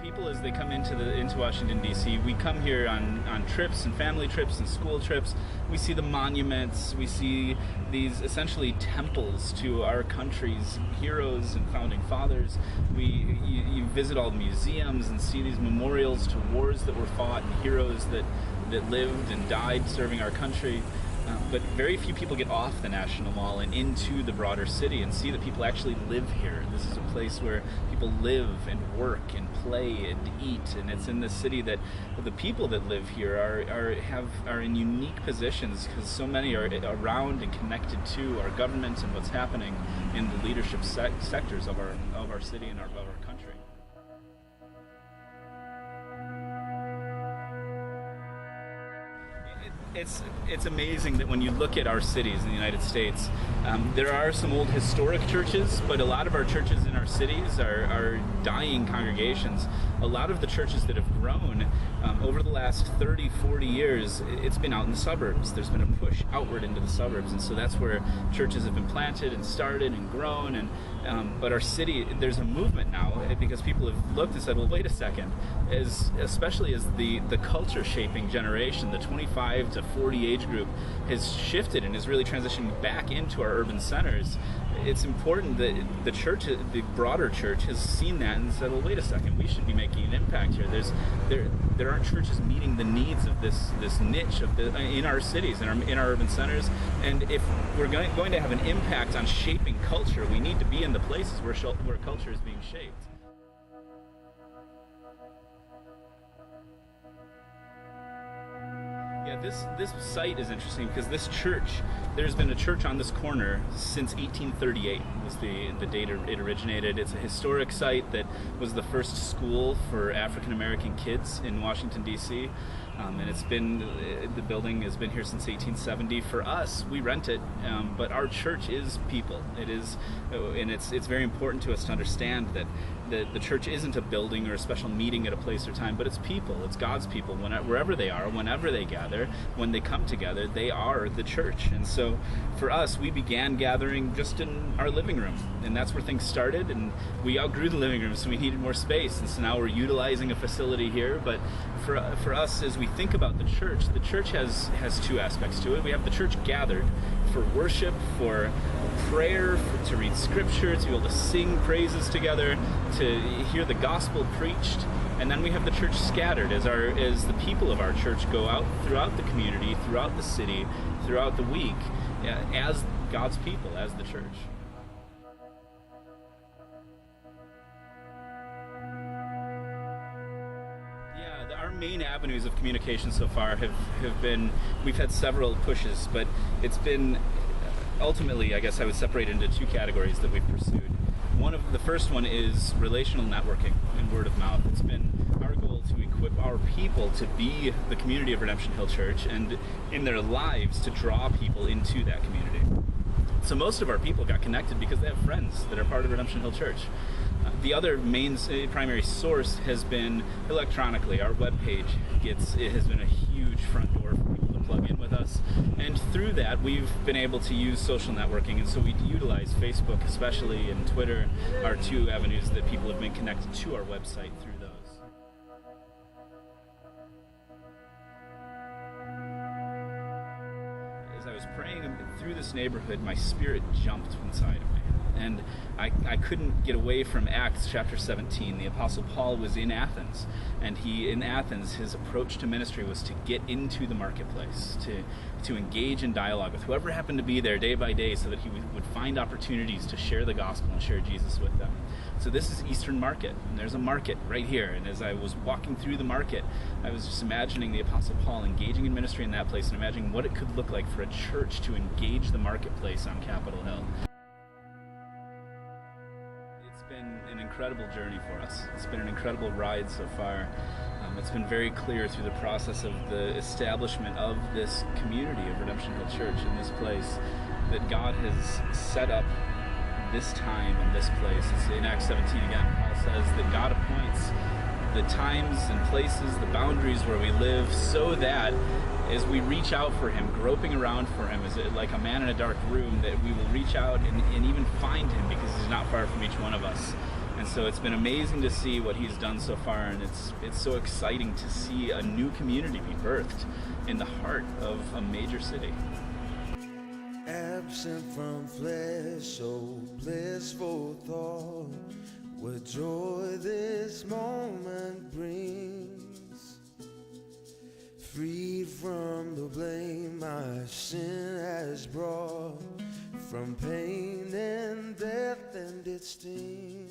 People, as they come into Washington D.C., we come here on trips and family trips and school trips. We see the monuments. We see these essentially temples to our country's heroes and founding fathers. You visit all the museums and see these memorials to wars that were fought and heroes that lived and died serving our country. But very few people get off the National Mall and into the broader city and see that people actually live here. This is a place where people live and work and play and eat, and it's in this city that the people that live here are in unique positions because so many are around and connected to our government and what's happening in the leadership sectors of our city and of our country. It's amazing that when you look at our cities in the United States, there are some old historic churches, but a lot of our churches in our cities are dying congregations. A lot of the churches that have grown over the last 30, 40 years, it's been out in the suburbs. There's been a push outward into the suburbs, and so that's where churches have been planted and started and grown. But our city, there's a movement now because people have looked and said, well, wait a second, especially as the culture shaping generation, the 25 to 40 age group has shifted and is really transitioning back into our urban centers. It's important that the church, the broader church, has seen that and said, well, wait a second, we should be making an impact here. There aren't churches meeting the needs of this niche in our cities, in our urban centers. And if we're going to have an impact on shaping culture, we need to be in the places where culture is being shaped. Yeah, this site is interesting because this church, there's been a church on this corner since 1838 was the date it originated. It's a historic site that was the first school for African American kids in Washington, D.C. And the building has been here since 1870. For us, we rent it, but our church is people. It is, and it's very important to us to understand that the church isn't a building or a special meeting at a place or time, but it's people. It's God's people. Wherever they are, whenever they gather, when they come together, they are the church. And so for us, we began gathering just in our living room, and that's where things started. And we outgrew the living room, so we needed more space. And so now we're utilizing a facility here. But for us, as we think about the church has two aspects to it. We have the church gathered for worship, for prayer, to read scripture, to be able to sing praises together, to hear the gospel preached. And then we have the church scattered as the people of our church go out throughout the community, throughout the city, throughout the week, as God's people, as the church. Our main avenues of communication so far have been, we've had several pushes, but it's been ultimately, I guess I would separate into two categories that we've pursued. The first one is relational networking and word of mouth. It's been our goal to equip our people to be the community of Redemption Hill Church and in their lives to draw people into that community. So most of our people got connected because they have friends that are part of Redemption Hill Church. The other primary source has been electronically. Our webpage has been a huge front door for people to plug in with us, and through that we've been able to use social networking, and so we utilize Facebook especially and Twitter, our two avenues that people have been connected to our website through those. As I was praying through this neighborhood, my spirit jumped inside of me. And I couldn't get away from Acts chapter 17. The Apostle Paul was in Athens, and in Athens, his approach to ministry was to get into the marketplace, to engage in dialogue with whoever happened to be there day by day so that he would find opportunities to share the gospel and share Jesus with them. So this is Eastern Market, and there's a market right here. And as I was walking through the market, I was just imagining the Apostle Paul engaging in ministry in that place and imagining what it could look like for a church to engage the marketplace on Capitol Hill. Been an incredible journey for us. It's been an incredible ride so far. It's been very clear through the process of the establishment of this community of Redemption Hill Church in this place that God has set up this time and this place. It's in Acts 17 again, Paul says that God appoints the times and places, the boundaries where we live, so that as we reach out for him, groping around for him, as like a man in a dark room, that we will reach out and even find him because he's not far from each one of us. And so it's been amazing to see what he's done so far, and it's so exciting to see a new community be birthed in the heart of a major city. Absent from flesh, oh blissful thought, what joy this moment brings. Freed from the blame my sin has brought, from pain and death and its sting.